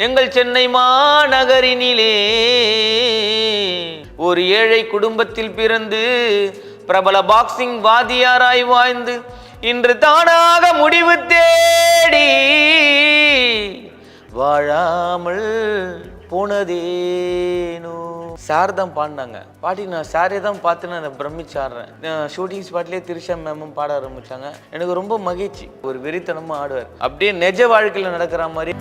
எங்கள் சென்னை மாநகரினிலே ஒரு ஏழை குடும்பத்தில் பிறந்து பிரபல பாக்ஸிங் வாதியாராய் வாழ்ந்து இன்று தானாக முடிவு தேடி வாழாமல் போனதேனோ. சார் தான் பாடினாங்க. பாட்டி நான் சாரே தான் பார்த்து நான் பிரமிச்சாடுறேன். ஷூட்டிங் ஸ்பாட்லேயே திரிஷா மேமும் பாட ஆரம்பிச்சாங்க. எனக்கு ரொம்ப மகிழ்ச்சி. ஒரு வெறித்தனமாக ஆடுவார். அப்படியே நிஜ வாழ்க்கையில் நடக்கிற மாதிரி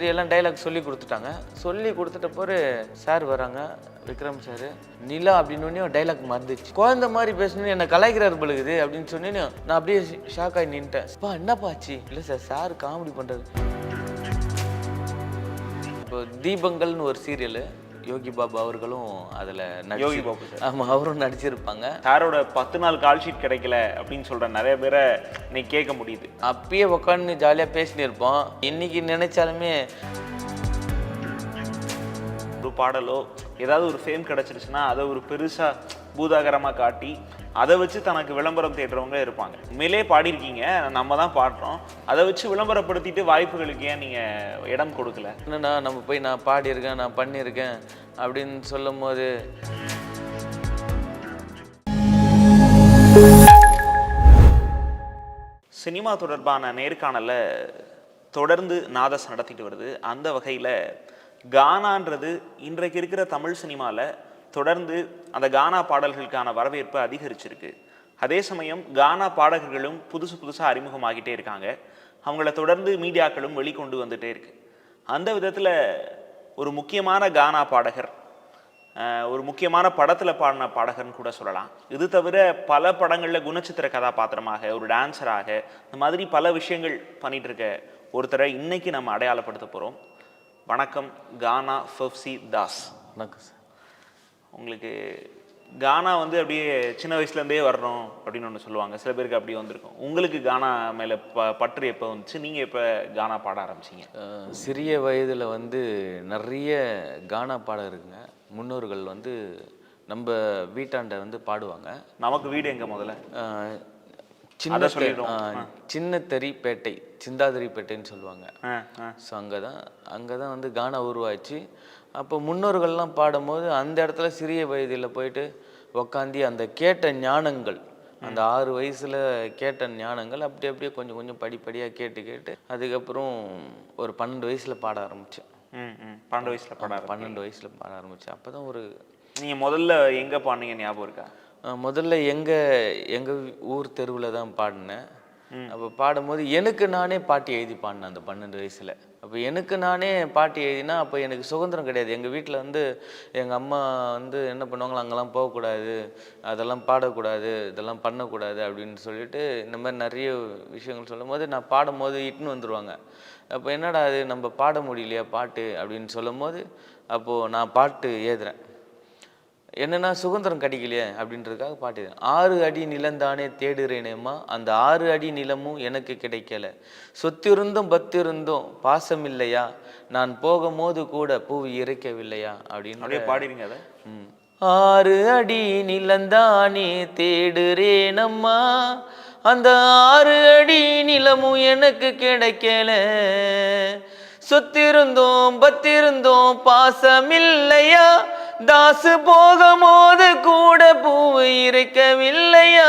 எல்லாம் டைலாக் சொல்லி கொடுத்துட்டாங்க. சொல்லி கொடுத்துட்ட போது சார் வராங்க, விக்ரம் சார். நிலா அப்படின்னு டைலாக் மறந்துச்சு. குழந்தை மாதிரி பேசணும்னு என்னை கலாய்க்கிறார் பழுகுது அப்படின்னு சொன்னேன்னு நான் அப்படியே ஷாக் ஆகி நின்ட்டேன். என்னப்பா ஆச்சு? இல்லை சார் காமெடி பண்ணுறது. இப்போ தீபங்கள்னு ஒரு சீரியலு, யோகி பாபு அவர்களும் அதில் யோகி பாபு ஆமாம் அவரும் நடிச்சிருப்பாங்க. சாரோட 10 நாள் கால் ஷீட் கிடைக்கல அப்படின்னு சொல்கிற நிறைய பேரை இன்னைக்கு கேட்க முடியுது. அப்பயே உட்காந்து ஜாலியாக பேசினு இருப்போம். இன்னைக்கு நினைச்சாலுமே ஒரு பாடலோ ஏதாவது ஒரு ஃபேம் கிடச்சிருச்சுன்னா அதை ஒரு பெருசாக பூதாகரமாக காட்டி அதை வச்சு தனக்கு விளம்பரம் தேடுறவங்க இருப்பாங்க. உண்மையிலே பாடியிருக்கீங்க, நம்ம தான் பாடுறோம். அதை வச்சு விளம்பரப்படுத்திட்டு வாய்ப்புகளுக்கு ஏன் நீங்கள் இடம் கொடுக்கல? என்னன்னா நம்ம போய் நான் பாடியிருக்கேன், நான் பண்ணியிருக்கேன் அப்படின்னு சொல்லும் போது சினிமா தொடர்பான நேர்காணலை தொடர்ந்து நாதஸ் நடத்திட்டு வருது. அந்த வகையில் கானான்றது இன்றைக்கு இருக்கிற தமிழ் சினிமாவில் தொடர்ந்து அந்த கானா பாடல்களுக்கான வரவேற்பு அதிகரிச்சிருக்கு. அதே சமயம் கானா பாடகர்களும் புதுசாக அறிமுகமாகிட்டே இருக்காங்க. அவங்கள தொடர்ந்து மீடியாக்களும் வெளிக்கொண்டு வந்துட்டே இருக்கு. அந்த விதத்தில் ஒரு முக்கியமான கானா பாடகர், ஒரு முக்கியமான படத்தில் பாடின பாடகர்னு கூட சொல்லலாம். இது தவிர பல படங்களில் குணச்சித்திர கதாபாத்திரமாக, ஒரு டான்ஸராக, இந்த மாதிரி பல விஷயங்கள் பண்ணிட்டு இருக்க ஒருத்தரை இன்னைக்கு நம்ம அடையாளப்படுத்த போகிறோம். வணக்கம் கானா ஃபெஃப்சி தாஸ். வணக்கம் சார். உங்களுக்கு கானா அப்படியே சின்ன வயசுலேருந்தே வரணும் அப்படின்னு ஒன்று சொல்லுவாங்க. சில பேருக்கு அப்படி வந்திருக்கும். உங்களுக்கு கானா மேலே பற்று எப்போ வந்துச்சு? நீங்கள் எப்போ கானா பாட ஆரம்பிச்சிங்க? சிறிய வயதில் நிறைய கானா பாடகருங்க முன்னோர்கள் நம்ம வீட்டாண்ட பாடுவாங்க. நமக்கு வீடு எங்கே முதல்ல? சின்னத்தரிப்பேட்டை, சிந்தாதிரிப்பேட்டைன்னு சொல்லுவாங்க. ஸோ அங்கே தான் கானா உருவாச்சு. அப்போ முன்னோர்கள்லாம் பாடும்போது அந்த இடத்துல சிறிய வயதில் போயிட்டு உக்காந்தி அந்த கேட்ட ஞானங்கள், அந்த 6 வயசில் கேட்ட ஞானங்கள் அப்படியே கொஞ்சம் படிப்படியாக கேட்டு அதுக்கப்புறம் ஒரு 12 வயசில் பாட ஆரம்பித்தேன். 12 வயசில் 12 வயசில் பாட ஆரம்பித்தேன். அப்போ தான் ஒரு நீங்கள் முதல்ல எங்கே பாடினீங்க ஞாபகம் இருக்கா? முதல்ல எங்கள் ஊர் தெருவில் தான் பாடினேன். அப்போ பாடும்போது எனக்கு நானே பாட்டு எழுதி பாடினேன் அந்த 12 வயசில். அப்போ எனக்கு நானே பாட்டு எழுதினா அப்போ எனக்கு சுதந்திரம் கிடையாது. எங்கள் வீட்டில் எங்கள் அம்மா என்ன பண்ணுவாங்களோ அங்கெல்லாம் போகக்கூடாது, அதெல்லாம் பாடக்கூடாது, இதெல்லாம் பண்ணக்கூடாது அப்படின்னு சொல்லிட்டு இந்த மாதிரி நிறைய விஷயங்கள் சொல்லும் போது நான் பாடும்போது இட்டுன்னு வந்துடுவாங்க. அப்போ என்னடா அது நம்ம பாட முடியலையா பாட்டு அப்படின்னு சொல்லும் போது அப்போது நான் பாட்டு எழுதுறேன். என்னன்னா சுதந்திரம் கிடைக்கலையே அப்படின்றதுக்காக பாட்டு. 6 அடி நிலந்தானே தேடுறேனேம்மா, அந்த 6 அடி நிலமும் எனக்கு கிடைக்கல. சொத்திருந்தும் பத்திருந்தும் பாசம் இல்லையா, நான் போகும்போது கூட பூ இறைக்கவில்லையா அப்படின்னு பாடிருங்க அதை. 6 அடி நிலந்தானே தேடுறேனம்மா, அந்த 6 அடி நிலமும் எனக்கு கிடைக்கல. சொத்திருந்தோம் பத்திருந்தோம் பாசமில்லையா, தாசு போகும்போது கூட பூவை இறைக்கவில்லையா.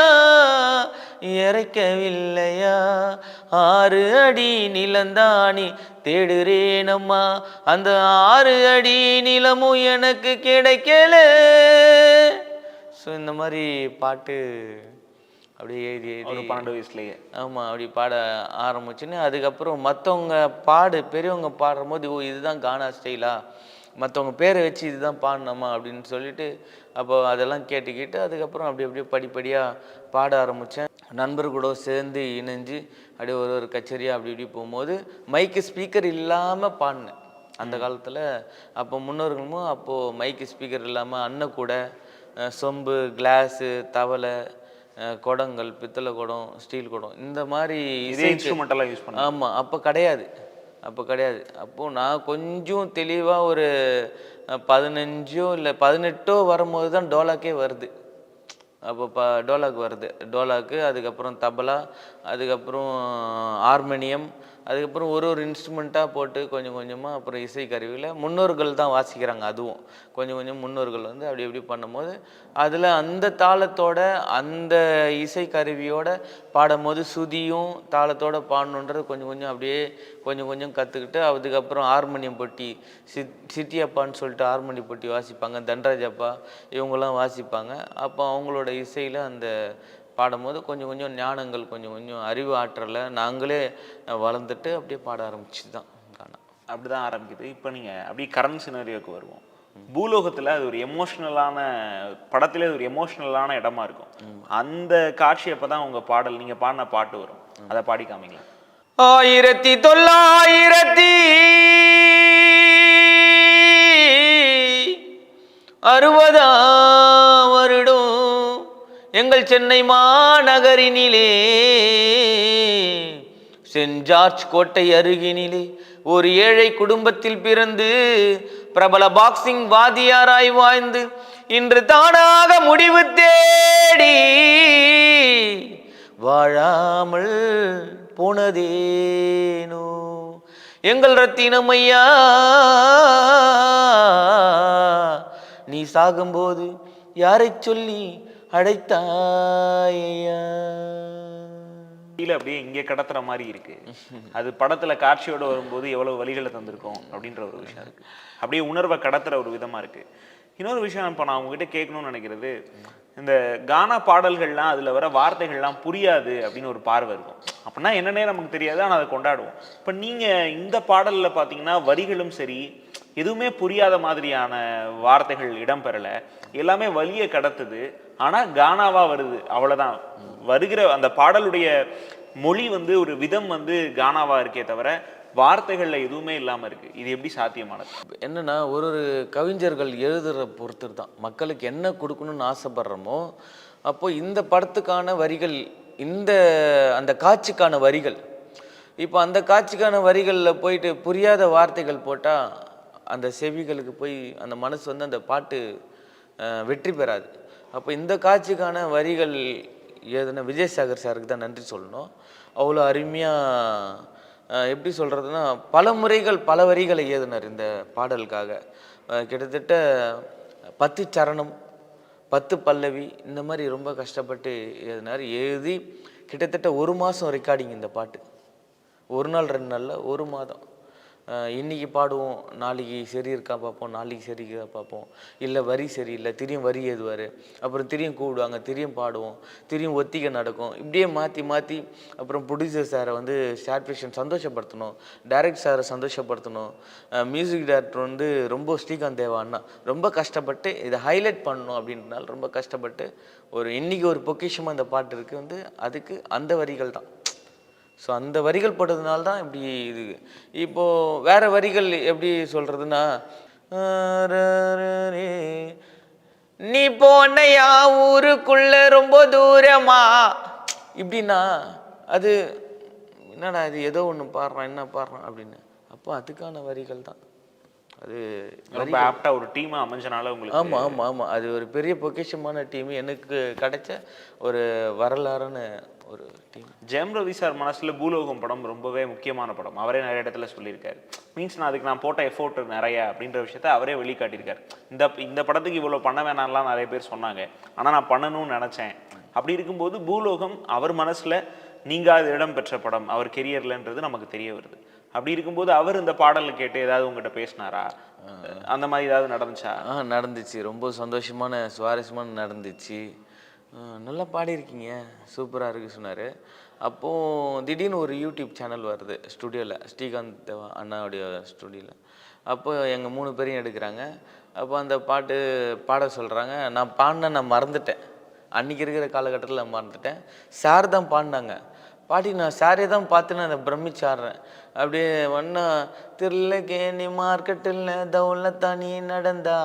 6 அடி நிலந்தானி தேடுறேனம்மா, அந்த 6 அடி நிலமும் எனக்கு கிடைக்கல. ஸோ இந்த மாதிரி பாட்டு அப்படியே எழுதி 12 வயசுலேயே. ஆமாம், அப்படி பாட ஆரம்பிச்சுன்னு அதுக்கப்புறம் மற்றவங்க பெரியவங்க பாடும்போது இதுதான் கானா ஸ்டைலா, மற்றவங்க பேரை வச்சு இதுதான் பாடணுமா அப்படின்னு சொல்லிட்டு அப்போ அதெல்லாம் கேட்டுக்கிட்டு அதுக்கப்புறம் அப்படியே படிப்படியாக பாட ஆரம்பித்தேன். நண்பர் கூட சேர்ந்து இணைஞ்சு அப்படியே ஒரு கச்சேரியாக அப்படி போகும்போது மைக்கு ஸ்பீக்கர் இல்லாமல் பாடினேன் அந்த காலத்தில். அப்போ முன்னோர்களும் அப்போது மைக்கு ஸ்பீக்கர் இல்லாமல் அன்ன கூட சொம்பு, கிளாஸு, தவளை, குடங்கள், பித்தளை குடம், ஸ்டீல் குடம், இந்த மாதிரி இன்ஸ்ட்ருமெண்டெல்லாம் யூஸ் பண்ணேன். ஆமாம், அப்போ கிடையாது. அப்போது நான் கொஞ்சம் தெளிவாக ஒரு 15 இல்லை 18 வரும்போது தான் டோலாக்கே வருது. அப்போ டோலாக் வருது. டோலாக்கு, அதுக்கப்புறம் தபலா, அதுக்கப்புறம் ஹார்மோனியம், அதுக்கப்புறம் ஒரு ஒரு இன்ஸ்ட்ருமெண்ட்டாக போட்டு கொஞ்சம் கொஞ்சமாக அப்புறம் இசைக்கருவியில் முன்னோர்கள் தான் வாசிக்கிறாங்க. அதுவும் கொஞ்சம் கொஞ்சம் முன்னோர்கள் வந்து அப்படி இப்படி பண்ணும்போது அதில் அந்த தாளத்தோட அந்த இசைக்கருவியோட பாடும்போது சுதியும் தாளத்தோட பாடணுன்றது கொஞ்சம் கொஞ்சம் அப்படியே கொஞ்சம் கொஞ்சம் கற்றுக்கிட்டு அதுக்கப்புறம் ஹார்மோனியம் பொட்டி சிட்டியப்பான்னு சொல்லிட்டு ஹார்மோனியம் பொட்டி வாசிப்பாங்க, தண்டராஜப்பா இவங்கெல்லாம் வாசிப்பாங்க. அப்போ அவங்களோட இசையில் அந்த பாடும்போது கொஞ்சம் கொஞ்சம் ஞானங்கள் கொஞ்சம் கொஞ்சம் அறிவு ஆற்றலை நாங்களே வளர்ந்துட்டு அப்படியே பாட ஆரம்பிச்சு தான் கானா. அப்படிதான் ஆரம்பிக்குது. இப்போ நீங்க அப்படியே கரண்ட் சினாரியோக்கு வருவோம். பூலோகத்துல அது ஒரு எமோஷனலான படத்திலே ஒரு எமோஷனலான இடமா இருக்கும். அந்த காட்சி அப்பதான் உங்க பாடல் நீங்க பாடின பாட்டு வரும். அதை பாடி காமிங்களா? 1960ஆம் வருடம் எங்கள் சென்னை மாநகரினிலே சென்ட் ஜார்ஜ் கோட்டை அருகினிலே ஒரு ஏழை குடும்பத்தில் பிறந்து பிரபல பாக்ஸிங் வாதியாராய் வாழ்ந்து இன்று தானாக முடிவு தேடி வாழாமல் போனதேனோ எங்கள் ரத்தினமையா, நீ சாகும்போது யாரை சொல்லி அழைத்தாயா? அப்படியே இங்கே கடத்துற மாதிரி இருக்கு. அது படத்துல காட்சியோட வரும்போது எவ்வளவு வழிகளை தந்திருக்கோம் அப்படின்ற ஒரு விஷயம் இருக்கு. அப்படியே உணர்வை கடத்துற ஒரு விதமா இருக்கு. இன்னொரு விஷயம் இப்போ நான் உங்ககிட்ட கேட்கணும்னு நினைக்கிறது, இந்த கானா பாடல்கள்லாம் அதில் வர வார்த்தைகள்லாம் புரியாது அப்படின்னு ஒரு பார்வை இருக்கும். அப்படின்னா என்னன்னே நமக்கு தெரியாது, ஆனால் அதை கொண்டாடுவோம். இப்போ நீங்கள் இந்த பாடலில் பார்த்தீங்கன்னா வரிகளும் சரி எதுவுமே புரியாத மாதிரியான வார்த்தைகள் இடம்பெறலை, எல்லாமே வலியை கடத்துது, ஆனால் கானாவா வருது, அவ்வளோதான். வருகிற அந்த பாடலுடைய மொழி வந்து ஒரு விதம் வந்து கானாவா இருக்கே தவிர வார்த்தைகள்ல எதுவுமே இல்லாம இருக்கு. இது எப்படி சாத்தியமானது? என்னன்னா ஒரு ஒரு கவிஞர்கள் எழுதுற பொறுத்து தான் மக்களுக்கு என்ன கொடுக்கணும்னு ஆசைப்படுறோமோ அப்போ இந்த படத்துக்கான வரிகள் அந்த காட்சிக்கான வரிகள் இப்போ அந்த காட்சிக்கான வரிகளில் போயிட்டு புரியாத வார்த்தைகள் போட்டால் அந்த செவிகளுக்கு போய் அந்த மனசு வந்து அந்த பாட்டு வெற்றி பெறாது. அப்போ இந்த காட்சிக்கான வரிகள் ஏதுன்னா விஜயசாகர் சாருக்கு தான் நன்றி சொல்லணும். அவ்வளோ அருமையாக எப்படி சொல்கிறதுனா பல முறைகள் பல வரிகளை எழுதினார் இந்த பாடலுக்காக. கிட்டத்தட்ட 10 சரணம் 10 பல்லவி இந்த மாதிரி ரொம்ப கஷ்டப்பட்டு எழுதினார். எழுதி கிட்டத்தட்ட 1 மாதம் ரெக்கார்டிங் இந்த பாட்டு. 1 நாள் 2 நாளில் 1 மாதம். இன்றைக்கி பாடுவோம், நாளைக்கு சரி இருக்கா பார்ப்போம், நாளைக்கு சரி இருக்கா பார்ப்போம், இல்லை வரி சரியில்லை திரியும் வரி எழுதுவார், அப்புறம் திரியும் கூப்பிடுவாங்க, திரியும் பாடுவோம், திரியும் ஒத்திகை நடக்கும், இப்படியே மாற்றி மாற்றி. அப்புறம் ப்ரொடியூசர் சாரை வந்து சாட்டிஸ்ஃபேக்ஷன் சந்தோஷப்படுத்தணும், டைரக்டர் சாரை சந்தோஷப்படுத்தணும், மியூசிக் டைரக்டர் வந்து ரொம்ப ஸ்ரீகாந்த் தேவா அண்ணா ரொம்ப கஷ்டப்பட்டு இதை ஹைலைட் பண்ணணும் அப்படின்றனால ரொம்ப கஷ்டப்பட்டு இன்றைக்கி ஒரு பொக்கிஷமாக அந்த பாட்டு இருக்குது வந்து அதுக்கு அந்த வரிகள் தான். ஸோ அந்த வரிகள் போட்டதுனால தான் இப்படி இது. இப்போது வேறு வரிகள் எப்படி சொல்கிறதுனா, நீ போனையா ஊருக்குள்ள ரொம்ப தூரமா இப்படின்னா அது என்னடா இது ஏதோ ஒன்று பாடுறான் என்ன பாடுறான் அப்படின்னு. அப்போ அதுக்கான வரிகள் தான் அது. ரொம்ப ஆப்டா ஒரு டீமா அமைஞ்சனால உங்களுக்கு. ஆமாம் ஆமாம் ஆமாம், அது ஒரு பெரிய பொக்கிஷமான டீம், எனக்கு கிடைச்ச ஒரு வரலாறுன்னு ஒரு டீம். ஜெயம் ரவி சார் மனசுல பூலோகம் படம் ரொம்பவே முக்கியமான படம். அவரே நிறைய இடத்துல சொல்லியிருக்காரு. மீன்ஸ் நான் போட்ட எஃபோர்ட் நிறைய அப்படின்ற விஷயத்த அவரே வெளிக்காட்டியிருக்காரு. இந்த படத்துக்கு இவ்வளோ பண்ண வேணாம்லாம் நிறைய பேர் சொன்னாங்க, ஆனால் நான் பண்ணணும்னு நினச்சேன். அப்படி இருக்கும்போது பூலோகம் அவர் மனசுல நீங்காத இடம் பெற்ற படம் அவர் கெரியர்லன்றது நமக்கு தெரிய வருது. அப்படி இருக்கும்போது அவர் இந்த பாடலை கேட்டு ஏதாவது உங்ககிட்ட பேசினாரா? அந்த மாதிரி ஏதாவது நடந்துச்சா? நடந்துச்சு, ரொம்ப சந்தோஷமான சுவாரஸ்யமான நடந்துச்சு. நல்லா பாடியிருக்கீங்க, சூப்பராக இருக்குது சொன்னார். அப்போது திடீர்னு ஒரு யூடியூப் சேனல் வருது ஸ்டுடியோவில், ஸ்ரீகாந்த் தேவா அண்ணாவுடைய ஸ்டுடியோவில். அப்போ எங்கள் 3 பேரையும் எடுக்கிறாங்க. அப்போ அந்த பாட்டு பாட சொல்கிறாங்க. நான் நான் மறந்துட்டேன், அன்றைக்கி இருக்கிற காலகட்டத்தில் நான் மறந்துட்டேன். சார் தான் பாடினாங்க. பாட்டி நான் சாரே தான் பார்த்து நான் அதை பிரமிச்சாடுறேன். அப்படியே ஒன்றா திருலகேணி மார்க்கெட்டில் தவுலத்தானி நடந்தா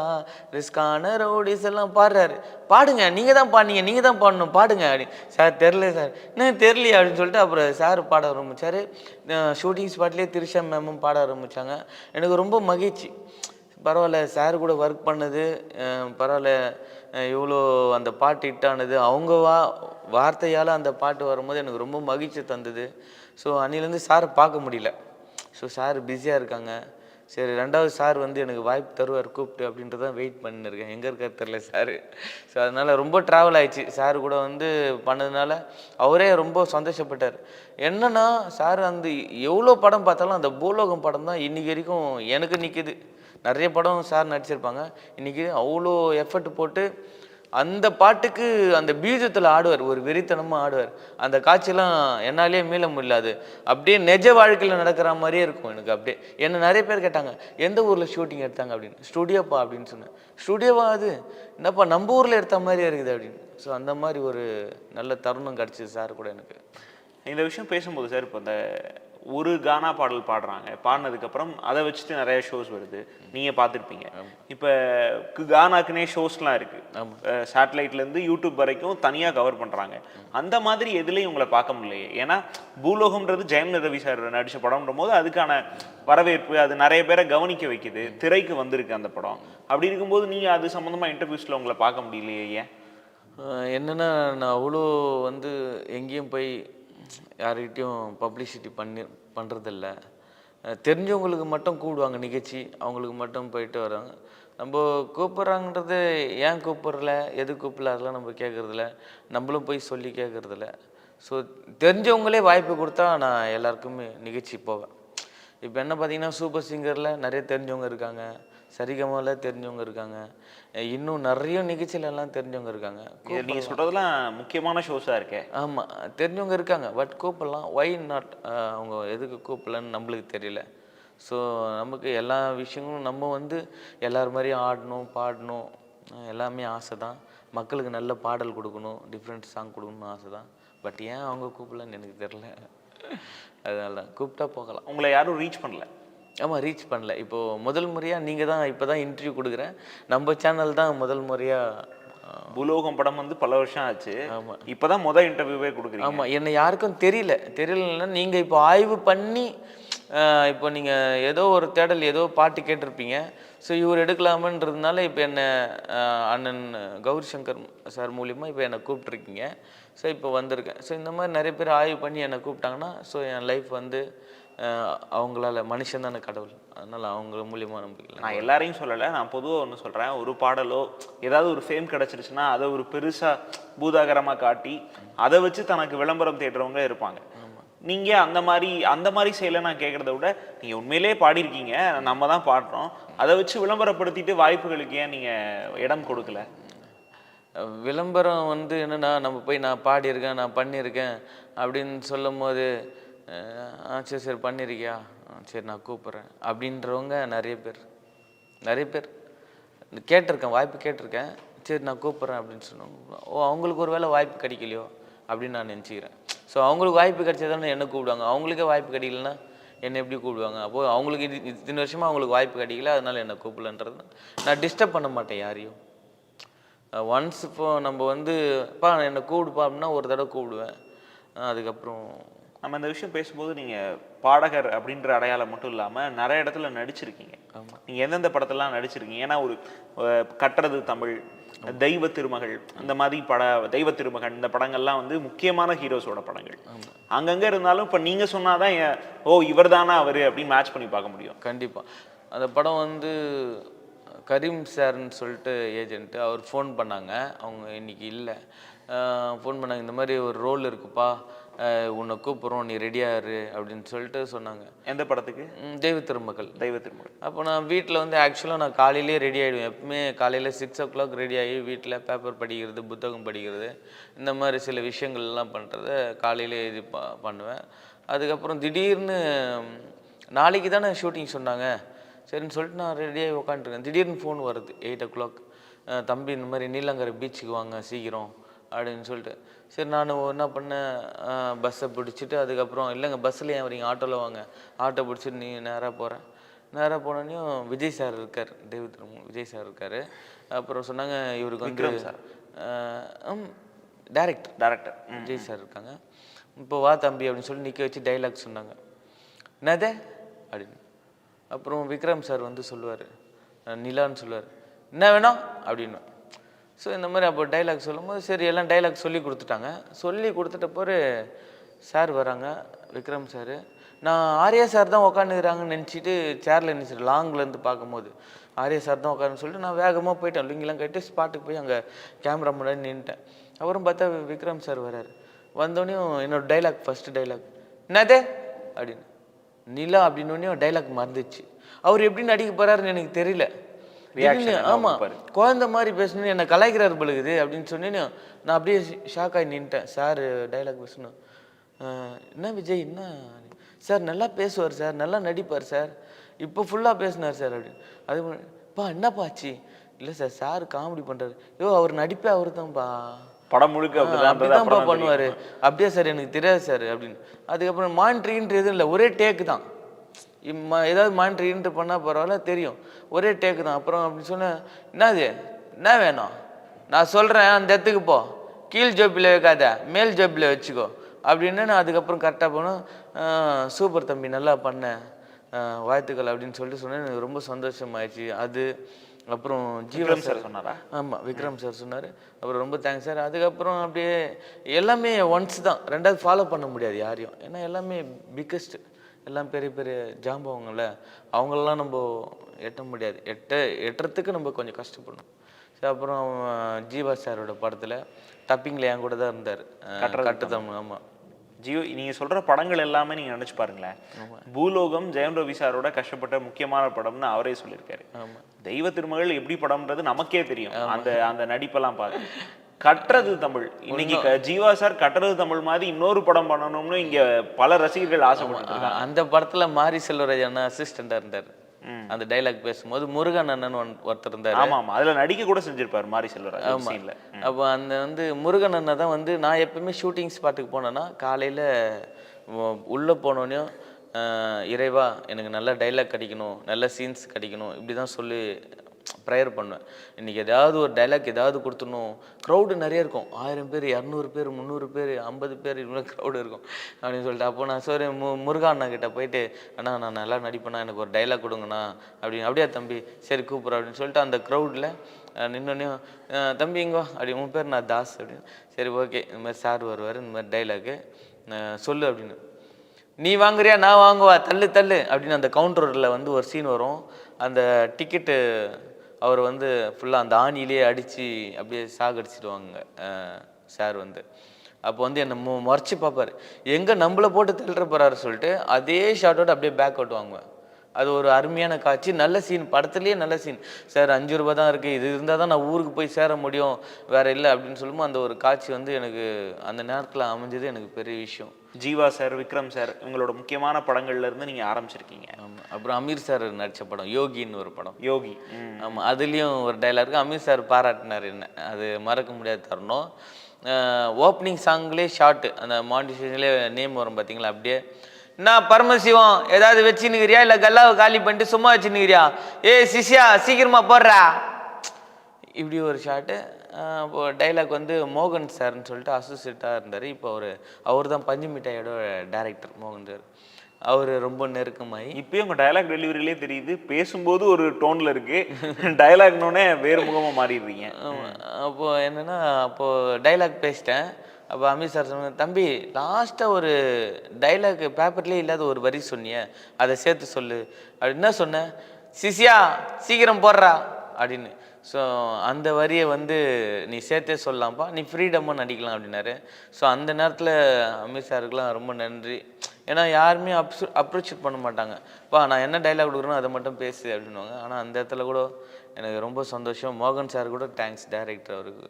ரிஸ்கான ரவுடிஸ் எல்லாம் பாடுறாரு. பாடுங்க, நீங்கள் தான் பாடுனீங்க, நீங்கள் தான் பாடணும், பாடுங்க அப்படி. சார் தெரில சார், என்ன தெரியலையே அப்படின்னு சொல்லிட்டு அப்புறம் சார் பாட ஆரம்பித்தார். ஷூட்டிங் ஸ்பாட்லேயே திரிஷா மேமும் பாட ஆரம்பித்தாங்க. எனக்கு ரொம்ப மகிழ்ச்சி. பரவாயில்ல, சார் கூட ஒர்க் பண்ணது பரவாயில்ல, இவ்வளோ அந்த பாட்டு ஹிட்டானது அவங்க வார்த்தையால் அந்த பாட்டு வரும்போது எனக்கு ரொம்ப மகிழ்ச்சி தந்தது. ஸோ அன்னிலேருந்து சாரை பார்க்க முடியல. ஸோ சார் பிஸியாக இருக்காங்க. சரி, 2வது சார் வந்து எனக்கு வாய்ப்பு தருவார் கூப்பிட்டு அப்படின்றதான் வெயிட் பண்ணிருக்கேன். எங்கே இருக்கார் தெரில சார். ஸோ அதனால் ரொம்ப ட்ராவல் ஆயிடுச்சு. சார் கூட வந்து பண்ணதுனால அவரே ரொம்ப சந்தோஷப்பட்டார். என்னன்னா சார் அந்த எவ்வளோ படம் பார்த்தாலும் அந்த பூலோகம் படம் தான் இன்றைக்கி வரைக்கும் எனக்கு நிற்கிது. நிறைய படம் சார் நடிச்சிருப்பாங்க. இன்றைக்கி அவ்வளோ எஃபர்ட் போட்டு அந்த பாட்டுக்கு அந்த பீஜத்தில் ஆடுவார், ஒரு வெறித்தனமாக ஆடுவார். அந்த காட்சியெல்லாம் என்னாலே மீள முடியாது. அப்படியே நிஜ வாழ்க்கையில் நடக்கிற மாதிரியே இருக்கும் எனக்கு. அப்படியே என்ன நிறைய பேர் கேட்டாங்க, எந்த ஊரில் ஷூட்டிங் எடுத்தாங்க அப்படின்னு. ஸ்டுடியோப்பா அப்படின்னு சொன்னேன். ஸ்டுடியோவா அது? என்னப்பா நம்ம ஊரில் எடுத்த மாதிரியே இருக்குது அப்படின்னு. ஸோ அந்த மாதிரி ஒரு நல்ல தருணம் கிடச்சிது சார் கூட எனக்கு. இந்த விஷயம் பேசும்போது சார், இப்போ இந்த ஒரு கானா பாடல் பாடுறாங்க, பாடினதுக்கப்புறம் அதை வச்சுட்டு நிறைய ஷோஸ் வருது, நீங்கள் பார்த்துருப்பீங்க. இப்போ கானாக்குனே ஷோஸ்லாம் இருக்குது, சேட்டலைட்லேருந்து யூடியூப் வரைக்கும் தனியாக கவர் பண்ணுறாங்க. அந்த மாதிரி எதுலேயும் உங்களை பார்க்க முடியலையே. ஏன்னா பூலோகம்ன்றது ஜெயம் ரவி சார் நடித்த படம்ன்ற போது அதுக்கான வரவேற்பு அது நிறைய பேரை கவனிக்க வைக்குது, திரைக்கு வந்திருக்கு அந்த படம். அப்படி இருக்கும்போது நீங்கள் அது சம்மந்தமாக இன்டர்வியூஸில் உங்களை பார்க்க முடியலையே ஏன்? என்னென்னா நான் அவ்வளோ வந்து எங்கேயும் போய் யார்கிட்டையும் பப்ளிசிட்டி பண்ணுறதில்ல. தெரிஞ்சவங்களுக்கு மட்டும் கூப்பிடுவாங்க நிகழ்ச்சி, அவங்களுக்கு மட்டும் போயிட்டு வராங்க. நம்ம கூப்பிட்றாங்கன்றது ஏன் கூப்பிட்றல, எது கூப்பிடல அதெல்லாம் நம்ம கேட்குறதில்ல. நம்மளும் போய் சொல்லி கேட்குறதில்ல. ஸோ தெரிஞ்சவங்களே வாய்ப்பு கொடுத்தா நான் எல்லாருக்குமே நிகழ்ச்சி போவேன். இப்போ என்ன பார்த்தீங்கன்னா சூப்பர் சிங்கரில் நிறைய தெரிஞ்சவங்க இருக்காங்க, சரிகமாவில் தெரிஞ்சவங்க இருக்காங்க, இன்னும் நிறைய நிகழ்ச்சியிலலாம் தெரிஞ்சவங்க இருக்காங்க. நீங்கள் சொல்கிறதுலாம் முக்கியமான ஷோஸாக இருக்கே. ஆமாம், தெரிஞ்சவங்க இருக்காங்க. பட் கூப்பிடலாம், ஒய் நாட்? அவங்க எதுக்கு கூப்பிடலன்னு நம்மளுக்கு தெரியல. ஸோ நமக்கு எல்லா விஷயங்களும் நம்ம வந்து எல்லார் மாதிரியும் ஆடணும், பாடணும், எல்லாமே ஆசை தான். மக்களுக்கு நல்ல பாடல் கொடுக்கணும், டிஃப்ரெண்ட் சாங் கொடுக்கணும்னு ஆசை தான். பட் ஏன் அவங்க கூப்பிடலன்னு எனக்கு தெரில. அதனால கூப்பிட்டா போகலாம். உங்களை யாரும் ரீச் பண்ணல? ஆமாம், ரீச் பண்ணல. இப்போது முதல் முறையாக நீங்கள் தான் இப்போ தான் இன்டர்வியூ கொடுக்குறேன். நம்ம சேனல் தான் முதல் முறையாக. பூலோகம் படம் வந்து பல வருஷம் ஆச்சு. ஆமாம், இப்போ தான் இன்டர்வியூவே கொடுக்குறீங்க. ஆமாம், என்னை யாருக்கும் தெரியலன்னா நீங்கள் இப்போ ஆய்வு பண்ணி இப்போ நீங்கள் ஏதோ ஒரு தேடல் ஏதோ பாட்டு கேட்டிருப்பீங்க. ஸோ இவர் எடுக்கலாமன்றதுனால இப்போ என்னை அண்ணன் கௌரி சங்கர் சார் மூலிமா இப்போ என்னை கூப்பிட்ருக்கீங்க. ஸோ இப்போ வந்திருக்கேன். ஸோ இந்த மாதிரி நிறைய பேர் ஆய்வு பண்ணி என்னை கூப்பிட்டாங்கன்னா ஸோ என் லைஃப் வந்து அவங்களால, மனுஷன் தானே கடவுள், அதனால் அவங்க மூலியமாக நம்பிக்கல. நான் எல்லாரையும் சொல்லலை, நான் பொதுவாக ஒன்று சொல்கிறேன். ஒரு பாடலோ ஏதாவது ஒரு ஃபேம் கிடச்சிருச்சுன்னா அதை ஒரு பெருசாக பூதாகரமாக காட்டி அதை வச்சு தனக்கு விளம்பரம் தேடுறவங்க இருப்பாங்க. நீங்கள் அந்த மாதிரி செய்யலை. நான் கேட்குறத விட நீங்கள் உண்மையிலே பாடியிருக்கீங்க, நம்ம தான் பாடுறோம், அதை வச்சு விளம்பரப்படுத்திட்டு வாய்ப்புகளுக்கு ஏன் நீங்கள் இடம் கொடுக்கல? விளம்பரம் வந்து என்னென்னா நம்ம போய் நான் பாடியிருக்கேன், நான் பண்ணியிருக்கேன் அப்படின்னு சொல்லும் போது சரி சரி பண்ணியிருக்கியா, சரி நான் கூப்பிட்றேன் அப்படின்றவங்க நிறைய பேர் கேட்டிருக்கேன், வாய்ப்பு கேட்டிருக்கேன். சரி நான் கூப்பிட்றேன் அப்படின்னு சொன்னவங்க, அவங்களுக்கு ஒரு வேளை வாய்ப்பு கிடைக்கலையோ அப்படின்னு நான் நினச்சிக்கிறேன். ஸோ அவங்களுக்கு வாய்ப்பு கிடைச்சதானே என்ன கூப்பிடுவாங்க. அவங்களுக்கே வாய்ப்பு கிடைக்கலன்னா என்னை எப்படி கூப்பிடுவாங்க? அப்போது அவங்களுக்கு இத்தனை வருஷமாக அவங்களுக்கு வாய்ப்பு கிடைக்கல, அதனால் என்னை கூப்பிடலன்றது நான் டிஸ்டர்ப் பண்ண மாட்டேன் யாரையும். ஒன்ஸ் இப்போ நம்ம வந்து என்னை கூப்பிடுப்பா அப்படின்னா ஒரு தடவை கூப்பிடுவேன். அதுக்கப்புறம் நம்ம இந்த விஷயம் பேசும்போது நீங்கள் பாடகர் அப்படின்ற அடையாளம் மட்டும் இல்லாமல் நிறைய இடத்துல நடிச்சிருக்கீங்க. நீங்கள் எந்தெந்த படத்தெல்லாம் நடிச்சிருக்கீங்க? ஏன்னா ஒரு கட்டுறது தமிழ், தெய்வ திருமகள், அந்த மாதிரி தெய்வ திருமகன், இந்த படங்கள்லாம் வந்து முக்கியமான ஹீரோஸோட படங்கள். அங்கங்கே இருந்தாலும் இப்போ நீங்கள் சொன்னாதான் இவர் தானா அவர் அப்படின்னு மேட்ச் பண்ணி பார்க்க முடியும். கண்டிப்பாக. அந்த படம் வந்து கரீம் சார்ன்னு சொல்லிட்டு ஏஜென்ட்டு, அவர் ஃபோன் பண்ணாங்க. அவங்க இன்னைக்கு இல்லை. ஃபோன் பண்ணாங்க, இந்த மாதிரி ஒரு ரோல் இருக்குப்பா, உன்னை கூப்பிட்றோம், நீ ரெடியாரு அப்படின்னு சொல்லிட்டு சொன்னாங்க. எந்த படத்துக்கு? தெய்வ திருமகள். அப்போ நான் வீட்டில் வந்து ஆக்சுவலாக நான் காலையிலே ரெடி ஆகிடுவேன். எப்பவுமே காலையில் 6 o'clock ரெடி ஆகி வீட்டில் பேப்பர் படிக்கிறது, புத்தகம் படிக்கிறது, இந்த மாதிரி சில விஷயங்கள்லாம் பண்ணுறத காலையிலே இது பண்ணுவேன். அதுக்கப்புறம் திடீர்னு நாளைக்கு தானே ஷூட்டிங் சொன்னாங்க, சரின்னு சொல்லிட்டு நான் ரெடியாகி உட்காந்துருக்கேன். திடீர்னு ஃபோன் வருது 8 o'clock, தம்பி இந்த மாதிரி நீலங்கரை பீச்சுக்கு வாங்க சீக்கிரம் அப்படின்னு சொல்லிட்டு. சரி நான் என்ன பண்ணேன், பஸ்ஸை பிடிச்சிட்டு அதுக்கப்புறம் இல்லைங்க பஸ்ஸில் ஏன் வரீங்க, ஆட்டோவில் வாங்க, ஆட்டோ பிடிச்சிட்டு நீ நேராக போனோன்னையும் விஜய் சார் இருக்கார், விஜய் சார் இருக்கார். அப்புறம் சொன்னாங்க இவருக்கு வந்து டேரக்டர் விஜய் சார் இருக்காங்க, இப்போ வா தம்பி அப்படின்னு சொல்லி நிற்க வச்சு டைலாக் சொன்னாங்க. என்னதே அப்படின்னு. அப்புறம் விக்ரம் சார் வந்து சொல்லுவார், நிலான்னு சொல்லுவார், என்ன வேணும் அப்படின்னு. ஸோ இந்த மாதிரி அப்போ டைலாக் சொல்லும்போது சரி எல்லாம் டைலாக் சொல்லி கொடுத்துட்டாங்க. சொல்லி கொடுத்துட்ட பிறகு சார் வராங்க, விக்ரம் சார். நான் ஆர்யா சார் தான் உட்காந்துக்கிறாங்கன்னு நினச்சிட்டு சேரில் நினச்சிட்டு லாங்லேருந்து பார்க்கும்போது ஆர்யா சார் தான் உட்காருன்னு சொல்லிட்டு நான் வேகமாக போயிட்டேன். லுங்கிலாம் கட்டி ஸ்பாட்டுக்கு போய் அங்கே கேமரா முன்னாடி நின்றுட்டேன். அப்புறம் பார்த்தா விக்ரம் சார் வராரு. வந்தோடனையும் என்னோடய டைலாக், ஃபஸ்ட்டு டைலாக், என்னது அப்படின்னு நிலா அப்படின்னோடனே டைலாக் மறந்துச்சு. அவர் எப்படி நடிக்க போகிறாருன்னு எனக்கு தெரியல. ஆமாம், குழந்த மாதிரி பேசணுன்னு என்னை கலாய்க்கிறார் பழுகுது அப்படின்னு சொன்னேன்னு நான் அப்படியே ஷாக் ஆகி நின்ட்டேன். சார் டைலாக் பேசணும். என்ன விஜய் என்ன சார் நல்லா பேசுவார் சார், நல்லா நடிப்பார் சார், இப்போ ஃபுல்லாக பேசினார் சார் அப்படின்னு. அது பா என்னப்பா ஆச்சு? இல்லை சார், சார் காமெடி பண்ணுறாரு. ஐயோ அவர் நடிப்பே அவர் தான்ப்பா, படம் முழுக்க அப்படிதான்ப்பா பண்ணுவார். அப்படியே சார் எனக்கு தெரியாது சார் அப்படின்னு. அதுக்கப்புறம் மானிட்ரின்ட்டு எதுவும் இல்லை, ஒரே டேக்கு தான். ஏதாவது மானிட்ரின்ட்டு பண்ணால் பரவாயில்ல, தெரியும், ஒரே டேக்கு தான். அப்புறம் அப்படின்னு சொன்னேன், என்னது என்ன வேணும் நான் சொல்கிறேன், அந்த இடத்துக்கு போ, கீழ் ஜோப்பில் வைக்காத மேல் ஜோப்பில் வச்சுக்கோ அப்படின்னு. நான் அதுக்கப்புறம் கரெக்டாக போனோம். சூப்பர் தம்பி நல்லா பண்ணேன், வாழ்த்துக்கள் அப்படின்னு சொல்லிட்டு சொன்னேன். எனக்கு ரொம்ப சந்தோஷமாயிடுச்சு அது. அப்புறம் ஜீவன் சார் சொன்னாரா? ஆமாம், விக்ரம் சார் சொன்னார். அப்புறம் ரொம்ப தேங்க்ஸ் சார். அதுக்கப்புறம் அப்படியே எல்லாமே ஒன்ஸ் தான், ரெண்டாவது ஃபாலோ பண்ண முடியாது யாரையும். ஏன்னா எல்லாமே பிக்கஸ்ட்டு, எல்லாம் பெரிய பெரிய ஜாம்பவங்கள, அவங்களெலாம் நம்ம எட்ட முடியாது. எட்டுறதுக்கு நம்ம கொஞ்சம் கஷ்டப்படணும். ஸோ அப்புறம் ஜீவா சாரோட படத்தில் டப்பிங்கில் என் கூட தான் இருந்தார், கட்டுத்தம். ஆமாம், ஜியோ நீங்கள் சொல்கிற படங்கள் எல்லாமே நீங்கள் நினச்சி பாருங்களேன். பூலோகம் ஜெயம் ரவி சாரோட கஷ்டப்பட்ட முக்கியமான படம்னு அவரே சொல்லியிருக்காரு. ஆமாம், தெய்வ திருமகள் எப்படி படம்ன்றது நமக்கே தெரியும். அந்த நடிப்பெல்லாம் பார்த்து கட்டுறது தமிழ். இன்னைக்கு ஜீவா சார் கட்டுறது தமிழ் மாதிரி இன்னொரு படம் பண்ணணும்னு இங்க பல ரசிகர்கள் ஆசைப்பட்டு. அந்த படத்துல மாரி செல்வராஜ் அண்ணா அசிஸ்டண்டா இருந்தார். அந்த டைலாக் பேசும்போது முருகன் அண்ணன் ஒருத்தர் இருந்தார். ஆமா ஆமா, அதுல நடிக்க கூட செஞ்சிருப்பாரு மாரி செல்வராஜ். அப்போ அந்த முருகன் அண்ணன் தான் நான் எப்பவுமே ஷூட்டிங் ஸ்பாட்டுக்கு போனேன்னா காலையில உள்ள போனோடனையும் இறைவா எனக்கு நல்ல டைலாக் கிடைக்கணும், நல்ல சீன்ஸ் கிடைக்கணும், இப்படி தான் சொல்லி ப்ரேயர் பண்ணுவேன். இன்றைக்கி ஏதாவது ஒரு டைலாக் ஏதாவது கொடுத்துடணும். க்ரௌடு நிறைய இருக்கும், 1000 பேர் 200 பேர் 300 பேர் 50 பேர் இவ்வளோ க்ரௌடு இருக்கும் அப்படின்னு சொல்லிட்டு. அப்போ நான் சரி முருகா அண்ணா கிட்ட போயிட்டு, அண்ணா நான் நல்லா நடிப்பேண்ணா, எனக்கு ஒரு டைலாக் கொடுங்கண்ணா அப்படின்னு. அப்படியே தம்பி சரி கூப்பிட்ற அப்படின்னு சொல்லிட்டு அந்த க்ரௌடில் நின்னோடனையும் தம்பி இங்கோ அப்படி உன் பேர் நான் தாஸ் அப்படின்னு. சரி ஓகே, இந்த மாதிரி சார் வருவார், இந்த மாதிரி டைலாக்கு சொல்லு அப்படின்னு. நீ வாங்குறியா நான் வாங்குவா தள்ளு தள்ளு அப்படின்னு அந்த கவுண்டரில் ஒரு சீன் வரும். அந்த டிக்கெட்டு அவர் ஃபுல்லாக அந்த ஆணியிலே அடித்து அப்படியே சாகடிச்சிடுவாங்க சார் அப்போ என்னை மறைச்சி பார்ப்பார், எங்கே நம்மளை போட்டு தள்ளுற போகிறாரு சொல்லிட்டு அதே ஷாட்டோட அப்படியே பேக் அவுட் வாங்குவேன். அது ஒரு அருமையான காட்சி, நல்ல சீன், படத்துலேயே நல்ல சீன். சார் 5 ரூபா தான் இருக்குது, இது இருந்தால் தான் நான் ஊருக்கு போய் சேர முடியும், வேறு இல்லை அப்படின்னு சொல்லும்போது அந்த ஒரு காட்சி எனக்கு அந்த நேரத்தில் அமைஞ்சது எனக்கு பெரிய விஷயம். ஜீவா சார், விக்ரம் சார், இவங்களோட முக்கியமான படங்கள்ல இருந்து நீங்கள் ஆரம்பிச்சிருக்கீங்க. ஆமாம், அப்புறம் அமீர் சார் நடித்த படம் யோகின்னு ஒரு படம். யோகி, ஆமாம், அதுலேயும் ஒரு டைலாக் இருக்குது. அமீர் சார் பாராட்டினார் என்ன, அது மறக்க முடியாத தருணம். ஓப்பனிங் சாங்லேயே ஷார்ட்டு, அந்த மாண்டிஷன்லேயே நேம் வரும் பார்த்தீங்களா, அப்படியே நான் பரமசிவம் ஏதாவது வச்சுன்னுக்கிறியா இல்லை கல்லாவை காலி பண்ணிட்டு சும்மா வச்சுன்னுக்கிறியா, ஏ சிஷ்யா சீக்கிரமா போடுறா, இப்படி ஒரு ஷார்ட்டு. இப்போ டைலாக் மோகன் சார்ன்னு சொல்லிட்டு அசோசியேட்டாக இருந்தார். இப்போ அவர் தான் பஞ்சு மிட்டாயோட டைரக்டர் மோகன் சார். அவர் ரொம்ப நெருக்கமாகி இப்போயும் உங்கள் டைலாக் டெலிவரியிலே தெரியுது, பேசும்போது ஒரு டோனில் இருக்குது, டைலாக்னோடனே வேறு முகமாக மாறிடுறீங்க. அப்போது என்னென்னா, அப்போது டைலாக் பேசிட்டேன். அப்போ அமீர் சார் சொன்னாங்க, தம்பி லாஸ்ட்டாக ஒரு டைலாக் பேப்பர்லேயே இல்லாத ஒரு வரி சொன்னிய, அதை சேர்த்து சொல்லு அப்படி. என்ன சொன்னேன், சிசியா சீக்கிரம் போடுறா அப்படின்னு. ஸோ அந்த வரியை நீ சேர்த்தே சொல்லலாம்ப்பா, நீ ஃப்ரீடமாக நடிக்கலாம் அப்படின்னாரு. ஸோ அந்த நேரத்தில் அமீர் சாருக்குலாம் ரொம்ப நன்றி. ஏன்னா யாருமே அப்ரோச் பண்ண மாட்டாங்க, பா நான் என்ன டைலாக் கொடுக்குறேனோ அதை மட்டும் பேசு அப்படின்வாங்க. ஆனால் அந்த இடத்துல கூட எனக்கு ரொம்ப சந்தோஷம். மோகன் சார் கூட தேங்க்ஸ், டைரக்டர் அவருக்கு.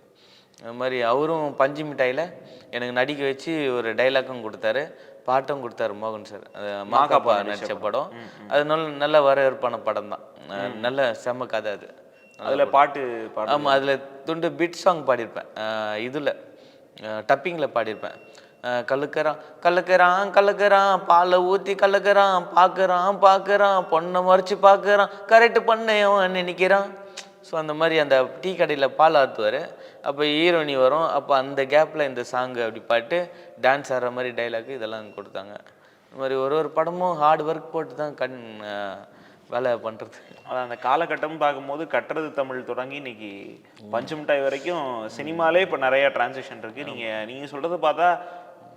அது மாதிரி அவரும் பஞ்சு மிட்டாயில் எனக்கு நடிக்க வச்சு ஒரு டைலாக்கும் கொடுத்தாரு, பாட்டும் கொடுத்தாரு மோகன் சார். அது மாகாப்பா நடித்த படம். அது நல்ல வரவேற்பான படம் தான், நல்ல செம்ம கதை அது. அதில் பாட்டு ஆமாம், அதில் துண்டு பிட் சாங் பாடியிருப்பேன், இதில் டப்பிங்கில் பாடியிருப்பேன். கலக்கிறான் கலக்கிறான் கலக்கிறான் பாலை ஊற்றி கலக்கிறான், பார்க்குறான் பொண்ணை மறைச்சி பார்க்குறான், கரெக்டு பண்ண அவன் நினைக்கிறான். ஸோ அந்த மாதிரி அந்த டீ கடையில் பால் ஆற்றுவார், அப்போ ஹீரோனி வரும், அப்போ அந்த கேப்பில் இந்த சாங்கு அப்படி பாட்டு டான்ஸ் ஆடுற மாதிரி டைலாக்கு இதெல்லாம் கொடுத்தாங்க. இந்த மாதிரி ஒரு படமும் ஹார்ட் ஒர்க் போட்டு தான் வேலை பண்ணுறது. அதான் அந்த காலகட்டம் பார்க்கும்போது கட்டுறது தமிழ் தொடங்கி இன்னைக்கு பஞ்சு மிட்டாய் வரைக்கும் சினிமாலே இப்போ நிறையா டிரான்சிஷன் இருக்குது. நீங்கள் சொல்கிறத பார்த்தா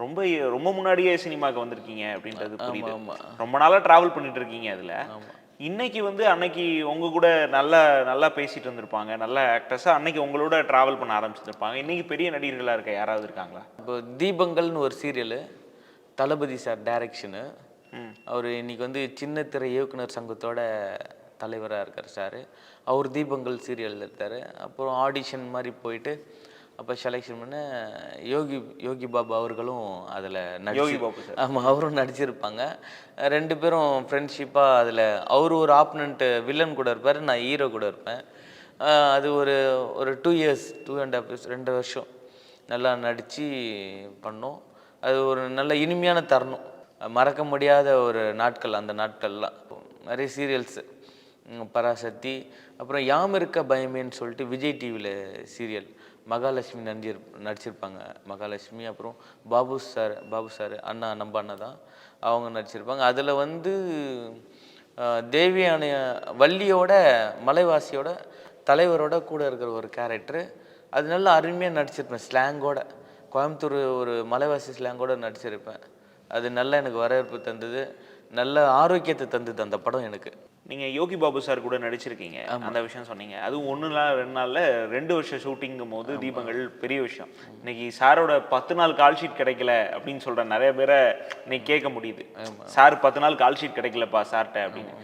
ரொம்ப ரொம்ப முன்னாடியே சினிமாக்கு வந்திருக்கீங்க அப்படின்றது புரியுது. ஆமா. ரொம்ப நாளா டிராவல் பண்ணிட்டு இருக்கீங்க அதுல. ஆமா. இன்னைக்கு வந்து அன்னைக்கு உங்க கூட நல்லா நல்லா பேசிட்டு வந்திருப்பாங்க, நல்ல ஆக்டர்ஸா அன்னைக்கு உங்களோட டிராவல் பண்ண ஆரம்பிச்சிருப்பாங்க. இன்னைக்கு பெரிய நடிகர்களா இருக்க யாராவது இருக்காங்களா? இப்போ தீபங்கள்னு ஒரு சீரியலு, தளபதி சார் டைரக்ஷனு. ம். அவர் இன்னைக்கு வந்து சின்ன திரை இயக்குனர் சங்கத்தோட தலைவராக இருக்கார் சார். அவர் தீபங்கள் சீரியல் எடுத்தார். அப்புறம் ஆடிஷன் மாதிரி போயிட்டு அப்போ செலெக்ஷன் பண்ண யோகி பாபு அவர்களும் அதில் யோகி பாபு சார். ஆமாம், அவரும் நடிச்சிருப்பாங்க. 2 பேரும் ஃப்ரெண்ட்ஷிப்பாக அதில் அவர் ஒரு ஆப்னண்ட்டு வில்லன் கூட இருப்பார், நான் ஹீரோ கூட இருப்பேன். அது ஒரு ஒரு 2 இயர்ஸ் 2.5 இயர்ஸ் 2 வருஷம் நல்லா நடித்து பண்ணோம். அது ஒரு நல்ல இனிமையான தருணம், மறக்க முடியாத ஒரு நாட்கள் அந்த நாட்கள்லாம். நிறைய சீரியல்ஸு, பராசக்தி, அப்புறம் யாம் இருக்க பயமேன்னு சொல்லிட்டு விஜய் டிவியில் சீரியல், மகாலட்சுமி நடிச்சிருப்பாங்க. மகாலட்சுமி, அப்புறம் பாபு சார் அண்ணா, நம்ம அண்ணா தான், அவங்க நடிச்சிருப்பாங்க. அதில் வந்து தேவியான வள்ளியோட மலைவாசியோட தலைவரோட கூட இருக்கிற ஒரு கேரக்டரு. அது நல்லா அருமையாக நடிச்சிருப்பேன், ஸ்லாங்கோட, கோயம்புத்தூர் ஒரு மலைவாசி ஸ்லாங்கோட நடிச்சிருப்பேன். அது நல்லா எனக்கு வரவேற்பு தந்தது, நல்ல ஆரோக்கியத்தை தந்தது அந்த படம் எனக்கு. நீங்க யோகி பாபு சார் கூட நடிச்சிருக்கீங்க, அந்த விஷயம் சொன்னீங்க. அதுவும் 1 நாள் 2 நாள்ல 2 வருஷம் ஷூட்டிங்கும் போது தீபங்கள் பெரிய விஷயம். இன்னைக்கு சாரோட 10 நாள் கால் ஷீட் கிடைக்கல அப்படின்னு சொல்ற நிறைய பேரை இன்னைக்கு கேட்க முடியுது. சார் 10 நாள் கால் ஷீட் கிடைக்கலப்பா சார்ட்ட அப்படின்னு.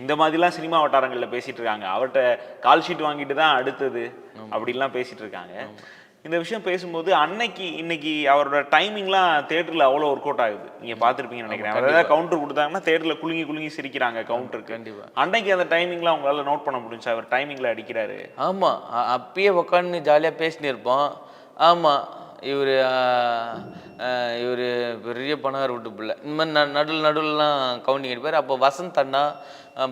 இந்த மாதிரிலாம் சினிமா வட்டாரங்களில் பேசிட்டு இருக்காங்க. அவர்கிட்ட கால் ஷீட் வாங்கிட்டு தான் அடுத்தது அப்படின்லாம் பேசிட்டு இருக்காங்க. இந்த விஷயம் பேசும்போது இன்னைக்கு அவரோட டைமிங்லாம் தேட்டரில் அவ்வளோ ஒர்க் அவுட் ஆகுது. நீங்கள் பார்த்துருப்பீங்கன்னு நினைக்கிறேன். அவர் ஏதாவது கவுண்டர் கொடுத்தாங்கன்னா தேட்டரில் குலுங்கி சிரிக்கிறாங்க கவுண்டருக்கு. கண்டிப்பாக. அன்னைக்கு அந்த டைமிங்லாம் உங்களால் நோட் பண்ண முடிஞ்சா அவர் டைமிங்கில் அடிக்கிறாரு? ஆமாம், அப்பயே உட்காந்து ஜாலியாக பேசினு இருப்போம். ஆமாம், இவர் பெரிய பணக்கார வீட்டு பிள்ளை, இந்த மாதிரி நடுவில்லாம் கவுண்டிங் அடிப்பார். அப்போ வசந்த் அண்ணா,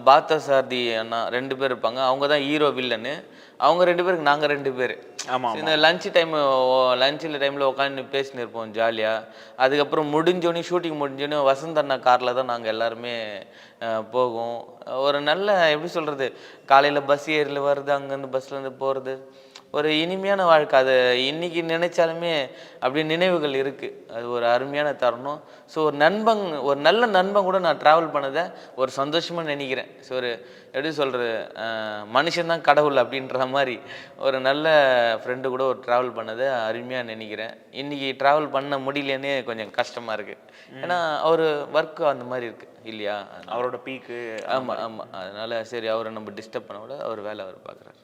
பார்த்தசாரதி அண்ணா 2 பேர் இருப்பாங்க. அவங்க தான் ஹீரோ வில்லனு. அவங்க 2 பேருக்கு நாங்கள் 2 பேர். ஆமாம். இந்த லஞ்சில் டைமில் உட்காந்து பேசினு இருப்போம் ஜாலியாக. அதுக்கப்புறம் ஷூட்டிங் முடிஞ்சோடனே வசந்த் அண்ணா காரில் தான் நாங்கள் எல்லாருமே போவோம். ஒரு நல்ல எப்படி சொல்கிறது, காலையில் பஸ் ஏறில் வருது, அங்கேருந்து பஸ்லேருந்து போகிறது, ஒரு இனிமையான வாழ்க்கை. அது இன்னைக்கு நினைச்சாலுமே அப்படி நினைவுகள் இருக்குது. அது ஒரு அருமையான தருணம். ஸோ ஒரு நல்ல நண்பன் கூட நான் ட்ராவல் பண்ணதை ஒரு சந்தோஷமாக நினைக்கிறேன். ஸோ ஒரு எப்படி சொல்கிறது, மனுஷன்தான் கடவுள் அப்படின்ற மாதிரி ஒரு நல்ல ஃப்ரெண்டு கூட ஒரு ட்ராவல் பண்ணதை அருமையாக நினைக்கிறேன். இன்றைக்கி ட்ராவல் பண்ண முடியலன்னே கொஞ்சம் கஷ்டமாக இருக்குது. ஏன்னா அவர் ஒர்க்கு அந்த மாதிரி இருக்குது இல்லையா, அவரோட பீக்கு. ஆமாம். அதனால் சரி, அவரை நம்ம டிஸ்டர்ப் பண்ண விட அவர் வேலை அவர் பார்க்குறாரு.